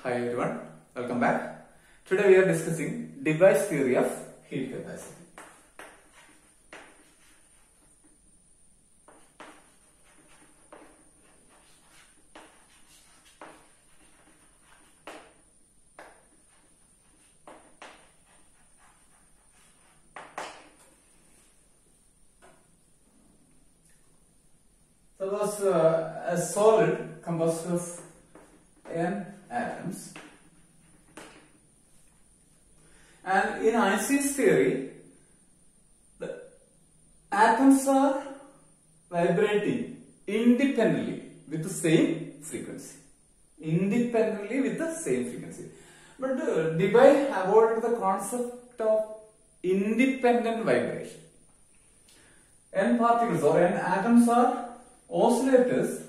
Hi everyone, welcome back. Today we are discussing device theory of heat capacity. Suppose a solid composed of n atoms, and in Einstein's theory the atoms are vibrating independently with the same frequency. But Debye avoided the concept of independent vibration. N particles or n atoms are oscillators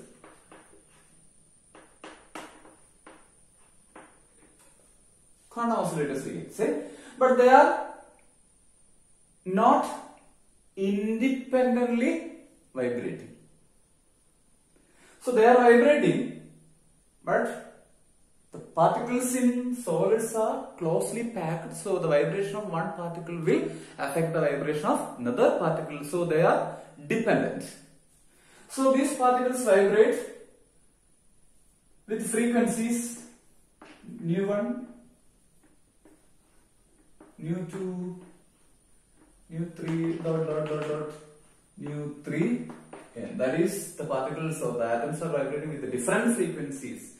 say, but they are not independently vibrating. So they are vibrating, but the particles in solids are closely packed, so the vibration of one particle will affect the vibration of another particle, so they are dependent. So these particles vibrate with frequencies nu1, nu2, nu3, nu3, and that is the particles or the atoms are vibrating with the different frequencies.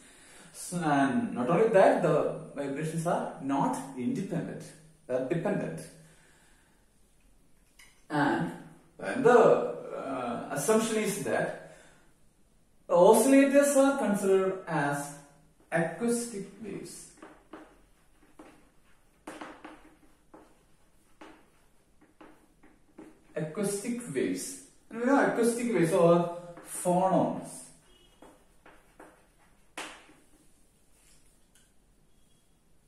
So, and not only that, the vibrations are not independent, they are dependent. And the assumption is that the oscillators are considered as acoustic waves. Acoustic waves. And we know acoustic waves or phonons.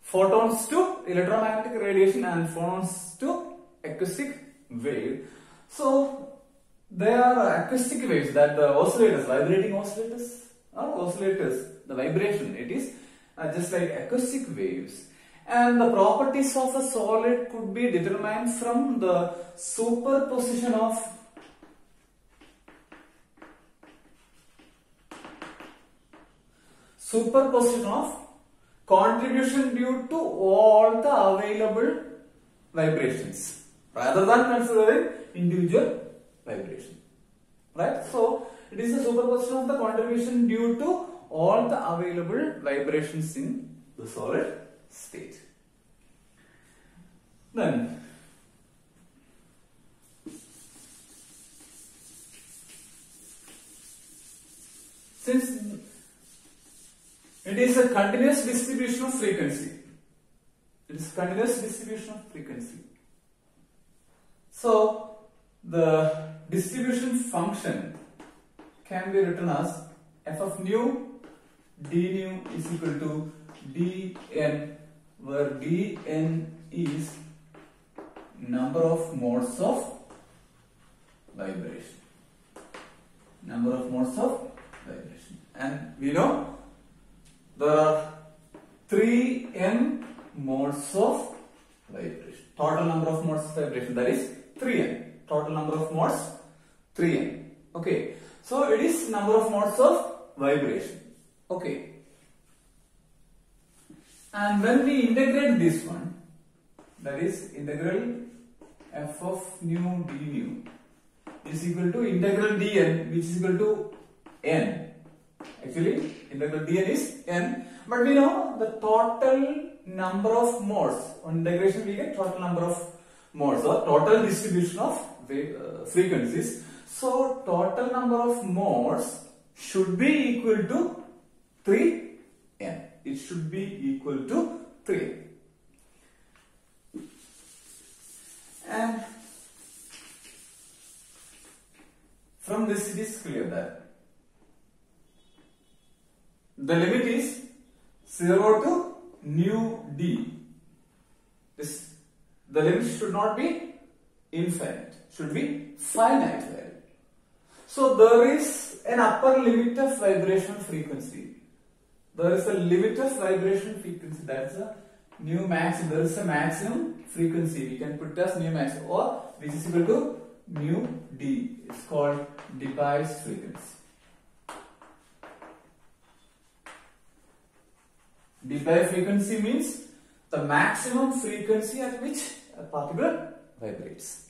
Photons to electromagnetic radiation and phonons to acoustic wave. So they are acoustic waves, that the oscillators, vibrating oscillators or oscillators, the vibration, it is just like acoustic waves. And the properties of a solid could be determined from the superposition of contribution due to all the available vibrations rather than considering individual vibration, right? So it is a superposition of the contribution due to all the available vibrations in the solid state. Then since it is a continuous distribution of frequency, so the distribution function can be written as f of nu d nu is equal to dn, where dn is number of modes of vibration. And we know there are 3n modes of vibration. Total number of modes of vibration, that is 3n. Total number of modes 3n. Okay. So it is number of modes of vibration. Okay. And when we integrate this one, that is integral f of nu d nu is equal to integral dn, which is equal to n. Actually, integral dn is n, but we know the total number of modes. On integration, we get total number of modes or total distribution of frequencies. So total number of modes should be equal to 3n. It should be equal to 3. And from this it is clear that the limit is 0 to nu d. The limit should not be infinite, should be finite value. So there is an upper limit of vibration frequency. there is a limit of vibration frequency. That's a nu max. There is a maximum frequency. We can put as nu max, or which is equal to mu d. It's called Debye frequency. Debye frequency means the maximum frequency at which a particle vibrates.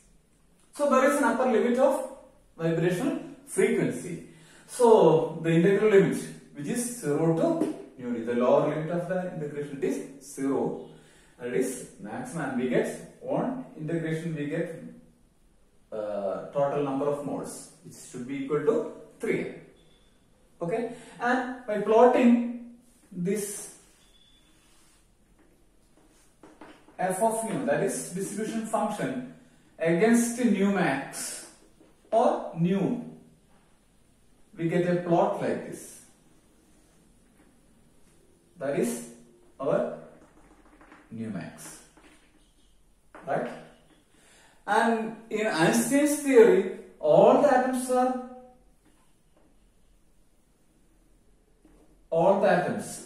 So there is an upper limit of vibrational frequency. So the integral limit, which is 0 to nu d, the lower limit of the integration is 0. That is maximum, and we get on integration we get total number of moles, which should be equal to 3. Okay, and by plotting this f of nu, that is distribution function, against nu max or nu, we get a plot like this. That is our nu max, right? And in Einstein's theory, all the atoms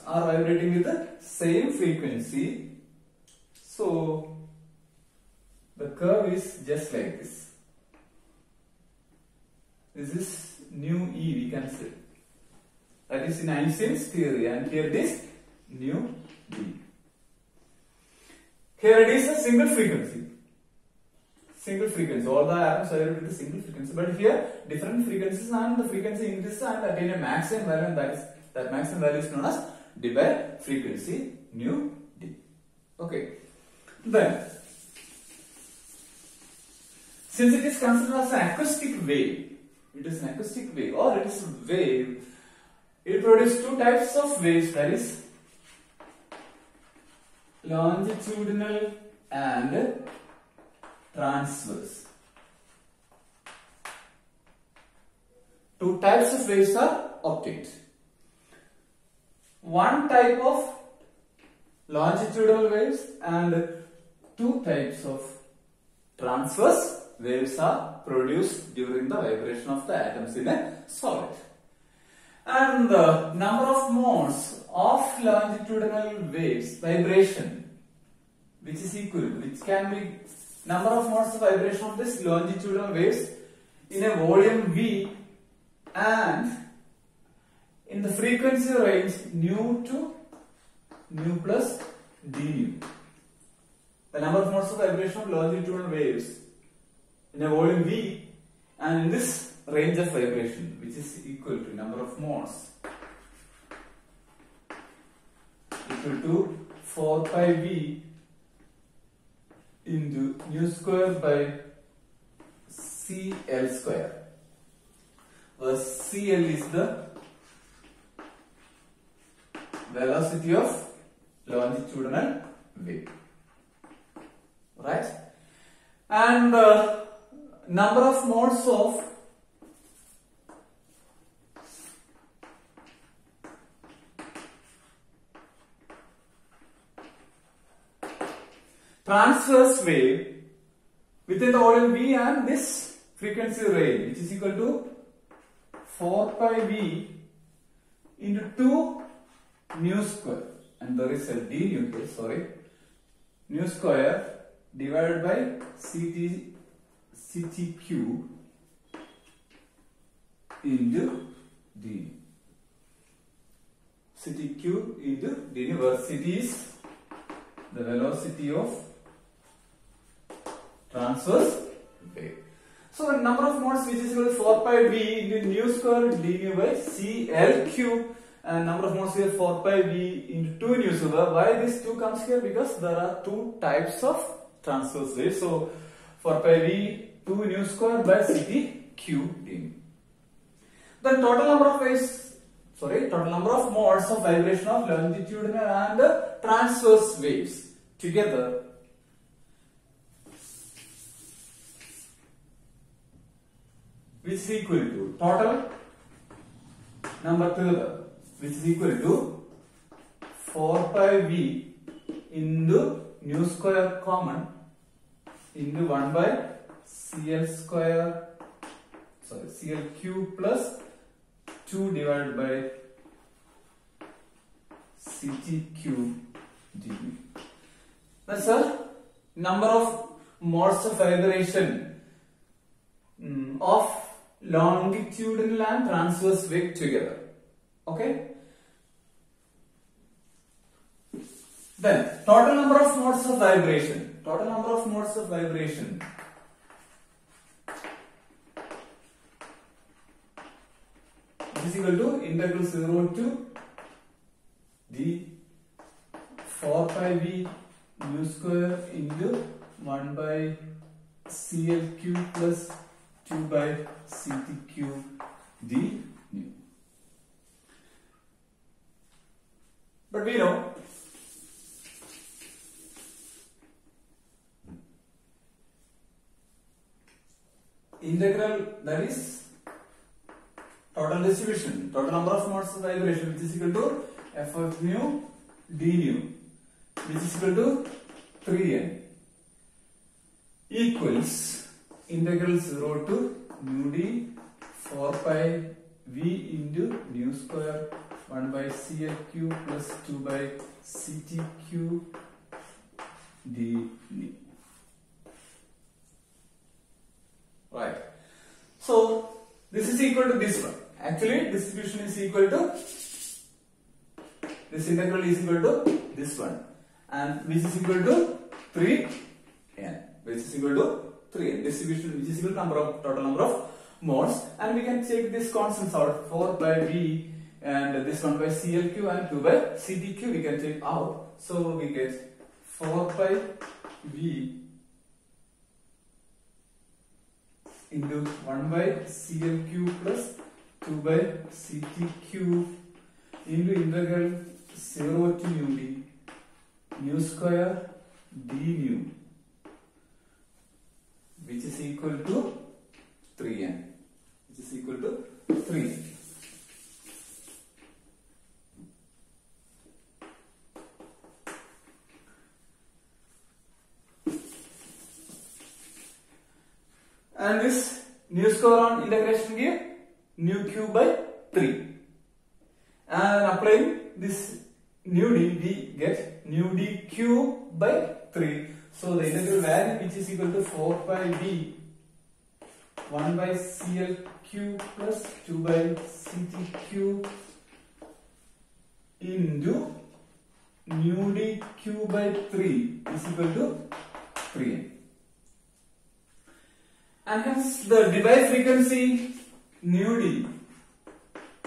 are vibrating with the same frequency. So the curve is just like this. This is nu e, we can say. That is in Einstein's theory, and here it is nu d. Here it is a single frequency. Single frequency. All the atoms are with a single frequency. But here different frequencies, and the frequency increases and attain a maximum value, and that maximum value is known as Debye frequency, nu d. Okay. Then, since it is considered as an acoustic wave, it is an acoustic wave, or it is a wave, it produces two types of waves, that is longitudinal and transverse. Two types of waves are obtained. One type of longitudinal waves and two types of transverse waves are produced during the vibration of the atoms in a solid. And the number of modes of longitudinal waves vibration, which is equal, which can be number of modes of vibration of this longitudinal waves in a volume V and in the frequency range nu to nu plus d nu. The number of modes of vibration of longitudinal waves in a volume V and in this range of vibration, which is equal to number of modes equal to 4 pi V into nu square by CL square, where CL is the velocity of longitudinal wave, right? And the number of modes of transverse wave within the volume V and this frequency range, which is equal to 4 pi V into 2 nu square, and there is a d nu here, sorry, nu square divided by CT cube into d. CT cube into d, where CT is the velocity of transverse wave. So the number of modes, which is equal to 4 pi V into nu square d nu by CL cube, and number of modes here 4 pi V into 2 nu square. Why this 2 comes here? Because there are two types of transverse waves. So 4 pi V 2 nu square by CT cube d nu. The total number of waves, total number of modes of vibration of longitudinal and transverse waves together which is equal to total number together, which is equal to 4 pi V into nu square common into 1 by CL square, CL cube plus 2 divided by Ct cube dv. That's the number of modes of vibration of longitudinal and transverse wave together. Okay. Then total number of modes of vibration. Total number of modes of vibration. Is equal to integral 0 to d 4 pi v mu square into 1 by CL cube plus 2 by CT cube d nu. But we know integral, that is total distribution, total number of modes of vibration, which is equal to f of nu d nu, which is equal to 3n, equals integral 0 to nu d 4 pi v into nu square 1 by CL cube plus 2 by CT cube d nu. Right. So this is equal to this one. Actually, distribution is equal to this integral is equal to this one, and which is equal to 3n, which is equal to 3n. Distribution which is equal to number of total number of modes, and we can take this constants out. 4 by v and this 1 by CLQ and 2 by CTQ we can take out. So we get 4 pi v into 1 by CLQ plus 2 by CTQ into integral 0 to nu d nu square d nu, which is equal to 3n, which is equal to 3n. And this nu square on integration give nu cube by 3, and applying this nu d, we get nu d cube by 3. So the integral value which is equal to 4 pi v 1 by CL cube plus 2 by CT cube into nu d cube by 3 is equal to 3n. And hence the Debye frequency nu d,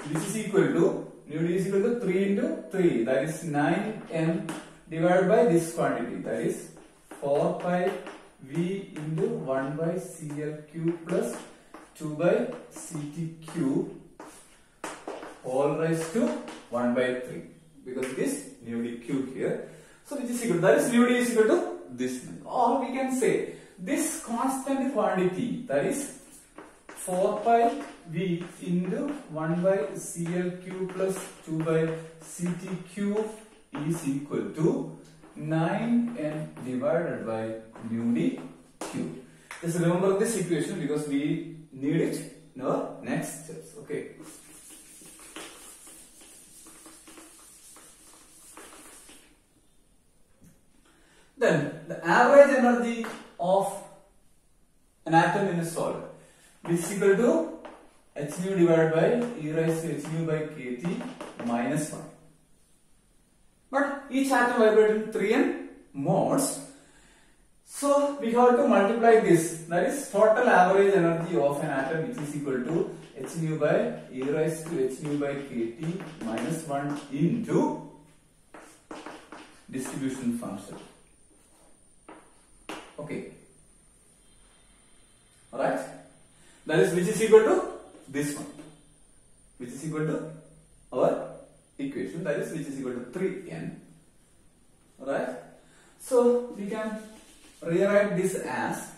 which is equal to nu d is equal to 3 into 3, that is 9n divided by this quantity, that is 4 pi v into 1 by CL cube plus 2 by CT cube all raised to 1 by 3, because it is nu d cube here. So which is equal to, that is nu d is equal to this, or we can say this constant quantity, that is 4 pi v into 1 by CL cube plus 2 by CT cube is equal to 9n divided by nu d cube. Just remember this equation because we need it in our next steps. Okay. Then the average energy of an atom in a solid is equal to h nu divided by e raised to h nu by kT minus 1. But each atom vibrates in 3n modes. So we have to multiply this. That is total average energy of an atom, which is equal to h nu by e raised to h nu by kT minus 1 into distribution function. Okay. Alright. That is which is equal to this one, which is equal to our equation, that is which is equal to 3n. Alright. So we can rewrite this as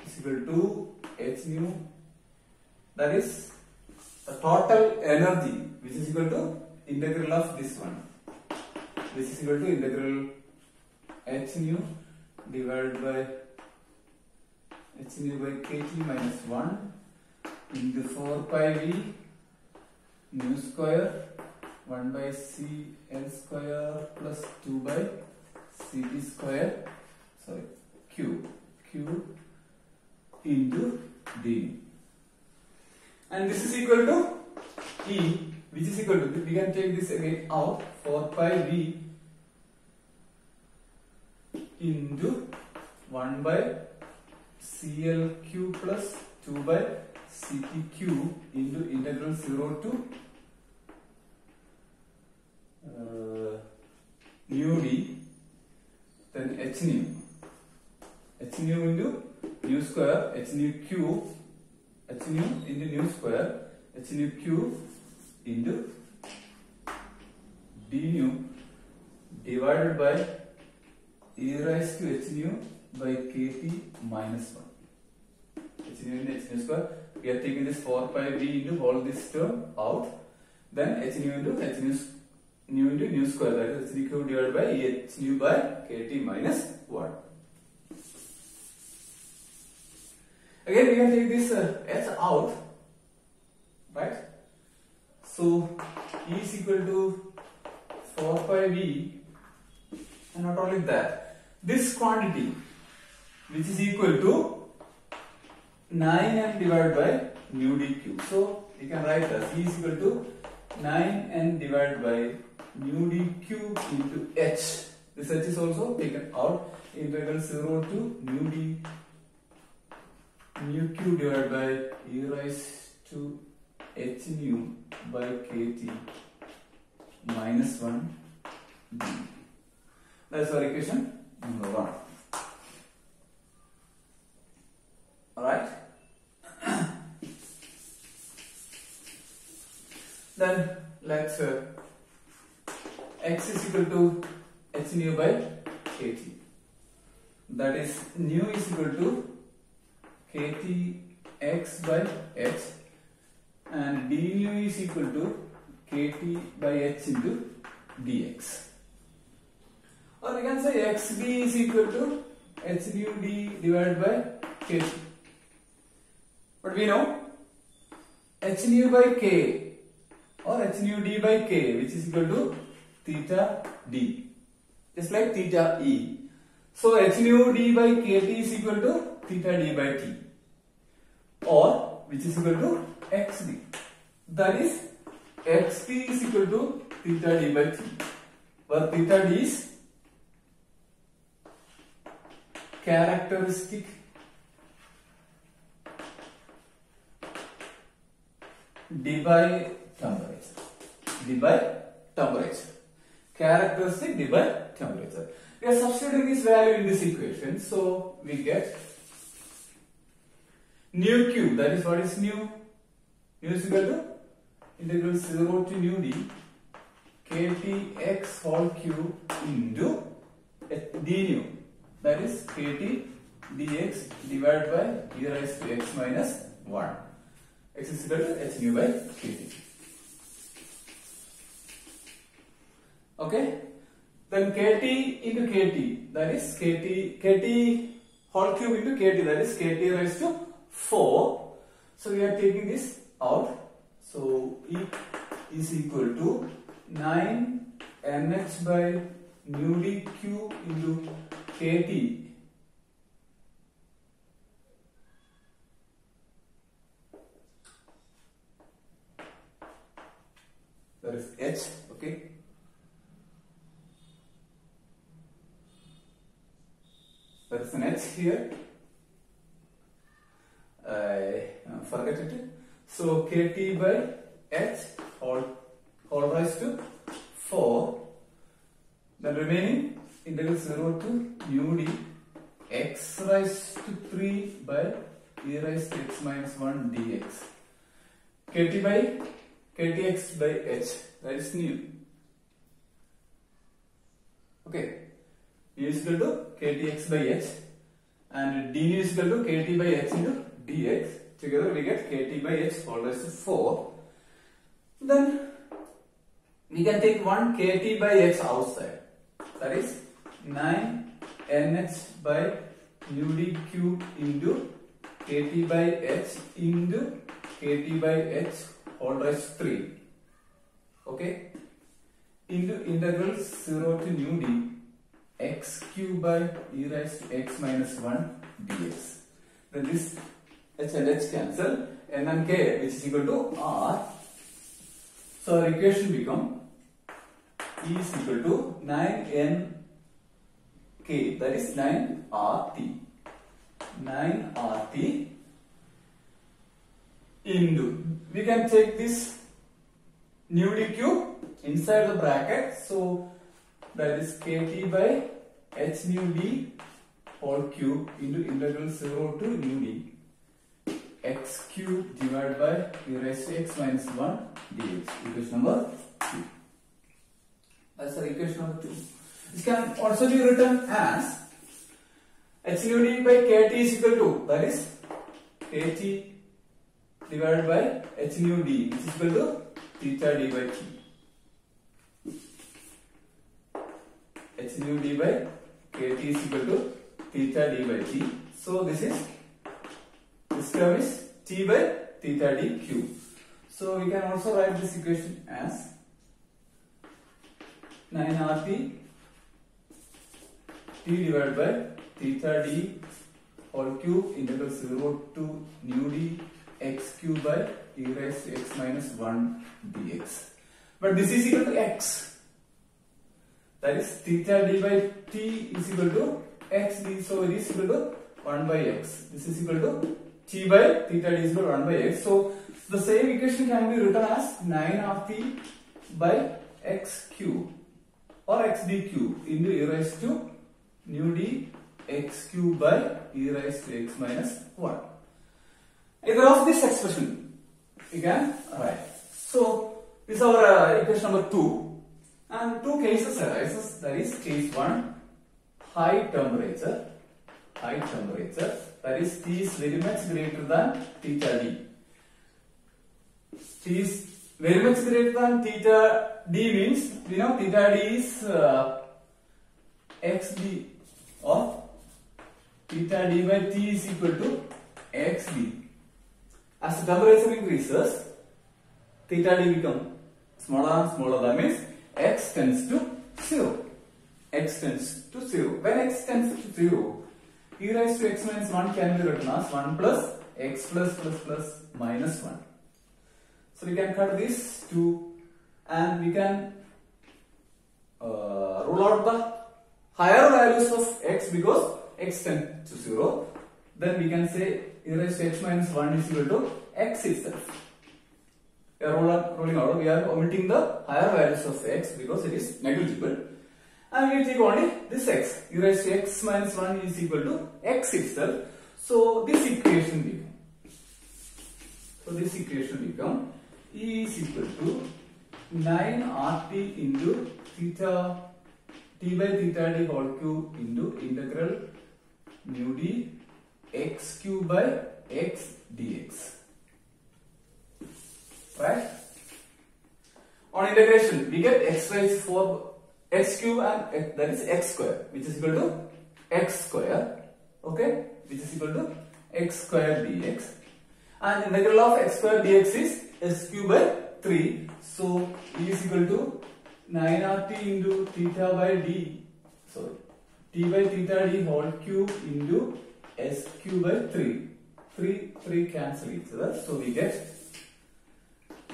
is equal to h nu, that is the total energy, which is equal to integral of this one, which is equal to integral h nu divided by h nu by kT minus 1 into 4 pi v nu square 1 by CL square plus 2 by CT square, sorry, Q into d. And this is equal to E, which is equal to, we can take this again out, 4 pi V into 1 by CLQ plus 2 by CTQ into integral 0 to nu d, then h nu into nu square, h nu into nu square, h nu q into d nu divided by e raised to h nu by kt minus 1. H nu into h nu square. We are taking this 4 pi v into all this term out. Then h nu into h nu into nu square, that is h nu cube divided by h nu by kt minus 1. Again, we can take this h out, right? So E is equal to 4 pi v, and not only that, this quantity which is equal to 9n divided by nu dq. So we can write as E is equal to 9n divided by nu dq into h. This h is also taken out. Integral 0 to nu q divided by e raised to h nu by kt minus 1 d. That's our equation number 1. Alright. Then let's x is equal to h nu by kt. That is, nu is equal to kt x by h, and d nu is equal to kt by h into dx. Or we can say xd is equal to h nu d divided by kt. But we know h nu by k or h nu d by k, which is equal to theta d, just like theta e. So h nu d by kt is equal to theta d by t, or which is equal to xd. That is, xd is equal to theta d by t, where theta d is characteristic d by temperature. D by temperature. Characteristic d by temperature. We are substituting this value in this equation, so we get nu q, that is, what is nu? Nu is equal to integral 0 to nu d kt x whole cube into d nu, that is kt dx divided by e raised to x minus 1. X is equal to h nu by kt. Okay. Then kt into kt, that is kt whole cube into kt, that is kt raised to 4. So we are taking this out. So E is equal to 9 nh by nu dq into kt. That is h, okay. There is an h here. I forget it. So kt by h whole raised to 4. The remaining integral 0 to nu d x raised to 3 by e raised to x minus 1 dx. Kt by ktx by h, that is nu. Okay, nu is equal to ktx by h, and d nu is equal to kt by h into dx. Together we get kt by h whole raised to 4. Then we can take one kt by h outside, that is 9 nh by nu d cube into kt by h into kt by h whole raised to 3. okay, into integral 0 to nu d x cube by e raised to x minus 1 dx. Then this h and h cancel, n and k which is equal to r. So our equation become E is equal to 9n k, that is 9RT. 9RT into, we can take this nu d cube inside the bracket, so that is kt by h nu d whole cube into integral 0 to nu d x cube divided by e raised to x minus 1 dx. Equation number 2. That's our equation number 2. This can also be written as h nu d by kt is equal to, that is kt divided by h nu d, which is equal to theta d by t. H nu d by kt is equal to theta d by t. So this term is t by theta d cube. So we can also write this equation as 9RT t divided by theta d whole cube integral 0 to nu d x cube by e raised to x minus 1 dx. But this is equal to x. That is theta d by t is equal to x d. So it is equal to 1 by x. This is equal to t by theta d is equal to 1 by x. So the same equation can be written as 9RT by x cube or x d cube into e raised to nu d x cube by e raised to x minus 1. Either of this expression you can write. So this is our equation number 2, and two cases arises. That is case 1, high temperature, that is T is very much greater than theta d. T is very much greater than theta d means, we know theta d is xd, or theta d by t is equal to xd. As the temperature increases, theta d becomes smaller and smaller. That means x tends to 0. X tends to 0. When x tends to 0, e raised to x minus 1 can be written as 1 plus x plus minus 1. So we can cut these two, and we can rule out the higher values of x because x tends to 0. Then we can say e raised to x minus 1 is equal to x itself. We are ruling out, we are omitting the higher values of x because it is negligible. And we take only this x, e raised to x minus 1 is equal to x itself. So this equation become, E is equal to 9RT into theta t by theta d whole cube into integral nu d x cube by x dx. Right? On integration, we get x raised to x cube and that is x square, which is equal to x square, okay, which is equal to x square dx, and integral of x square dx is s cube by 3. So E is equal to 9RT into theta by d, sorry, t by theta d whole cube into s cube by 3. 3 cancel each other, so we get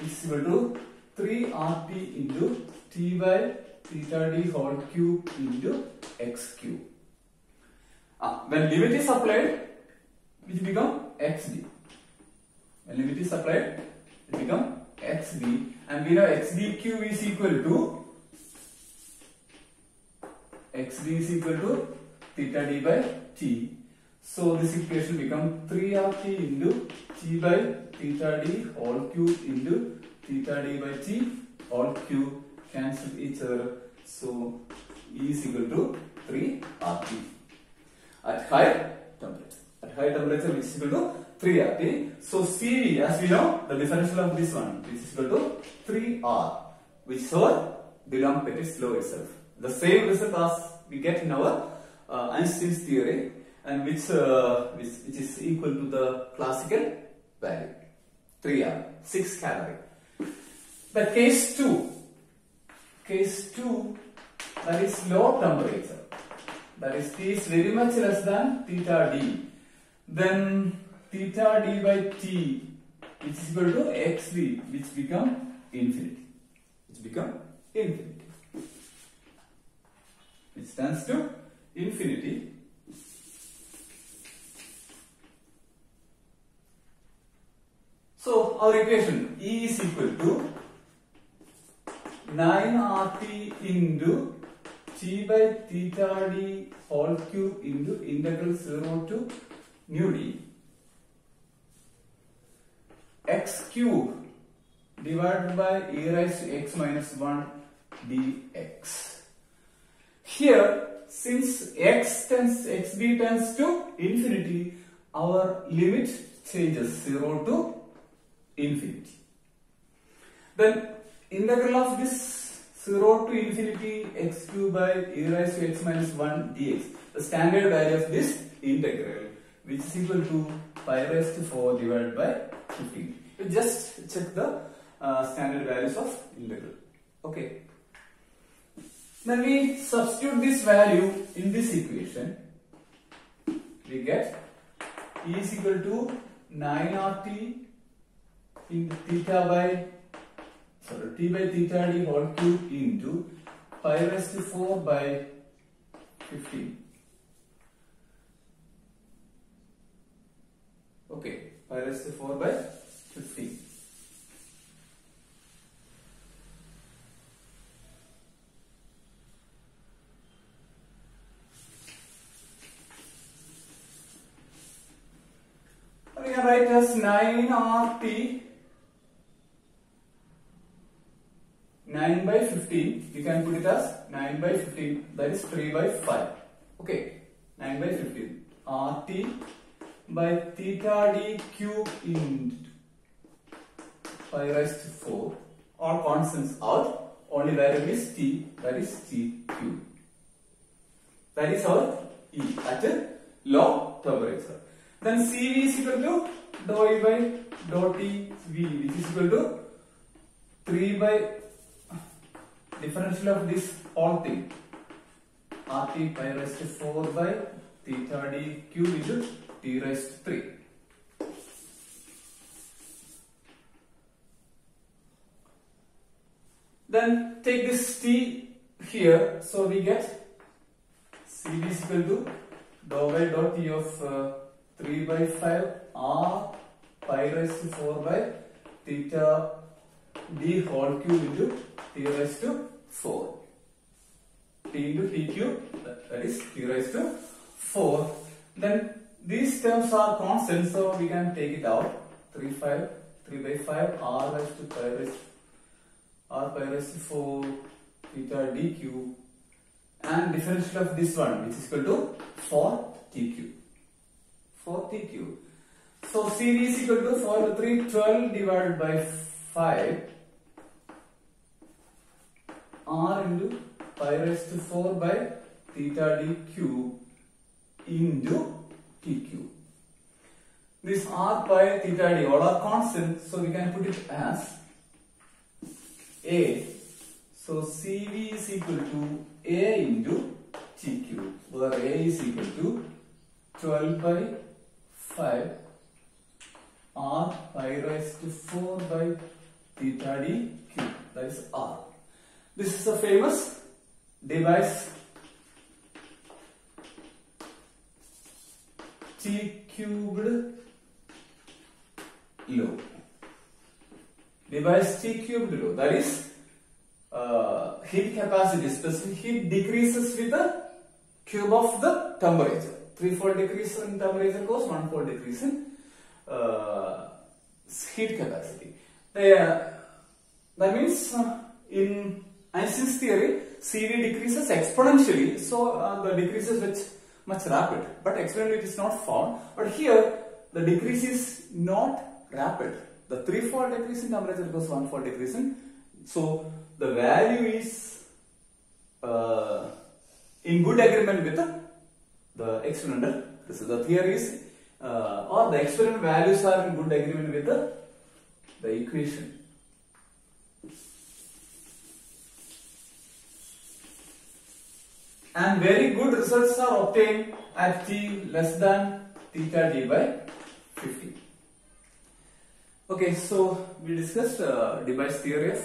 is equal to 3RT into t by theta d whole cube into x cube. When limit is applied, which become xd. When limit is applied, it become xd, and we know xd cube is equal to theta d by t. So this equation become 3RT into t by theta d whole cube into theta d by t whole cube, cancel each other. So E is equal to 3RT at high temperature, which is equal to 3RT. So CV, as we know, the differential of this one, which is equal to 3R, which is our Dulong-Petit's law itself. The same result as we get in our Einstein's theory, and which is equal to the classical value 3R, 6 calorie. The case 2, case 2, that is low temperature, that is T is very much less than theta D, then theta D by T which is equal to xv, which become infinity. Which tends to infinity. So our equation E is equal to 9RT into T by theta D whole cube into integral 0 to nu d x cube divided by e raised to x minus 1 dx. Here, since xd tends to infinity, our limit changes 0 to infinity. Then integral of this 0 to infinity x cube by e raised to x minus 1 dx, the standard value of this integral, which is equal to pi raised to 4 divided by 15. You just check the standard values of integral. Okay. Then we substitute this value in this equation. We get E is equal to 9RT into theta by T by theta D whole cube into pi raised to 4 by 15. Okay, pi raised to 4 by 15. We can write as 9RT 9 by 15. You can put it as 9 by 15, that is 3 by 5. Okay, 9 by 15. RT by theta D cube into pi raised to 4. All constants out. Only variable is T, that is T cube. That is our E at a low temperature. Then Cv is equal to dou E by dou T V, which is equal to 3 by differential of this whole thing. RT pi raised to 4 by theta D cube into T raised to 3. Then take this T here, so we get Cv is equal to dou by dou T of 3 by 5 R pi raised to 4 by theta D whole cube into T raised to 4. T into T cube, that is T raised to 4. Then these terms are constant, so we can take it out. 3 by 5 R raised to pi raised to 4 theta D cube, and differential of this one, which is equal to 4 T cube. 4 T cube. So Cv is equal to 4 to 3, 12 divided by 5 R into pi raised to 4 by theta D cube into T cube. This R pi theta D all are constant, so we can put it as A. So Cv is equal to A into T cube, where A is equal to 12 by 5 R pi raised to 4 by theta D cube, that is R. This is a famous device T cubed law. Device T cubed law, that is heat capacity, specific heat decreases with the cube of the temperature. 3-fold decrease in temperature cause 1-fold decrease in heat capacity. That means in Einstein's theory, Cv decreases exponentially, so the decrease is much rapid, but experimentally it is not found. But here the decrease is not rapid. The 3-fold decrease in temperature cause 1-fold decrease in, so the value is in good agreement with the experimental result. The theory is or the experimental values are in good agreement with the equation. and very good results are obtained at T less than theta d by 50. Okay, so we discussed Debait's theory of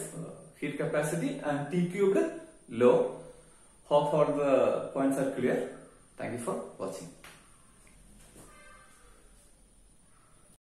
heat capacity and T cubed law. Hope all the points are clear. Thank you for watching.